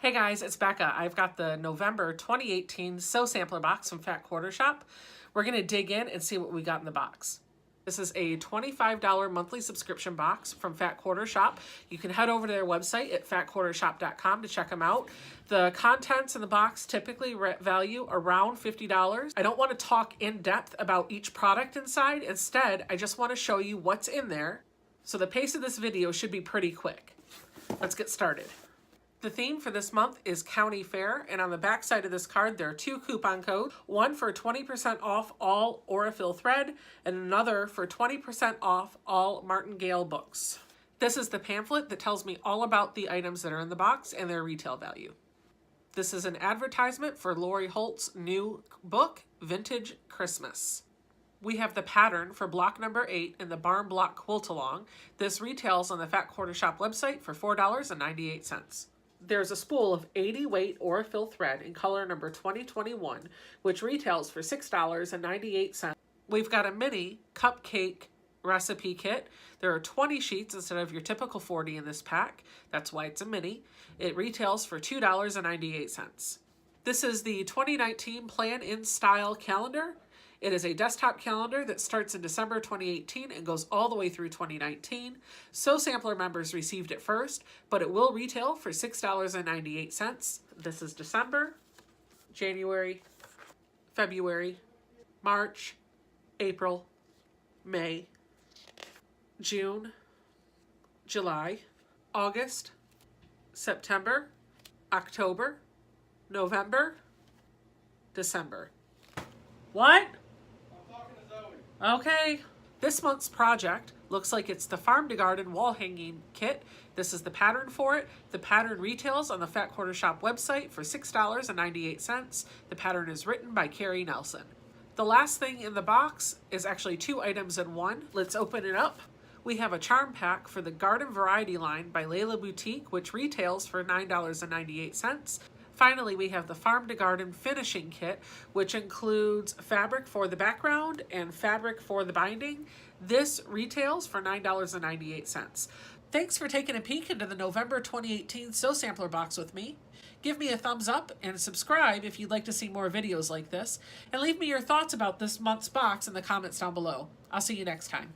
Hey guys, it's Becca. I've got the November 2018 Sew Sampler box from Fat Quarter Shop. We're going to dig in and see what we got in the box. This is a $25 monthly subscription box from Fat Quarter Shop. You can head over to their website at fatquartershop.com to check them out. The contents in the box typically value around $50. I don't want to talk in depth about each product inside. Instead, I just want to show you what's in there. So the pace of this video should be pretty quick. Let's get started. The theme for this month is County Fair, and on the back side of this card there are two coupon codes, one for 20% off all Aurifil thread and another for 20% off all Martingale books. This is the pamphlet that tells me all about the items that are in the box and their retail value. This is an advertisement for Lori Holt's new book, Vintage Christmas. We have the pattern for block number 8 in the Barn Block Quilt Along. This retails on the Fat Quarter Shop website for $4.98. There's a spool of 80 weight Aurifil thread in color number 2021, which retails for $6.98. We've got a mini cupcake recipe kit. There are 20 sheets instead of your typical 40 in this pack. That's why it's a mini. It retails for $2.98. This is the 2019 Plan in Style calendar. It is a desktop calendar that starts in December 2018 and goes all the way through 2019. Sew Sampler members received it first, but it will retail for $6.98. This is December, January, February, March, April, May, June, July, August, September, October, November, December. What? Okay, this month's project looks like it's the Farm to Garden wall hanging kit. This is the pattern for it. The pattern retails on the Fat Quarter Shop website for $6.98. The pattern is written by Carrie Nelson. The last thing in the box is actually two items in one. Let's open it up. We have a charm pack for the Garden Variety line by Layla Boutique, which retails for $9.98. Finally, we have the Farm to Garden finishing kit, which includes fabric for the background and fabric for the binding. This retails for $9.98. Thanks for taking a peek into the November 2018 Sew Sampler box with me. Give me a thumbs up and subscribe if you'd like to see more videos like this. And leave me your thoughts about this month's box in the comments down below. I'll see you next time.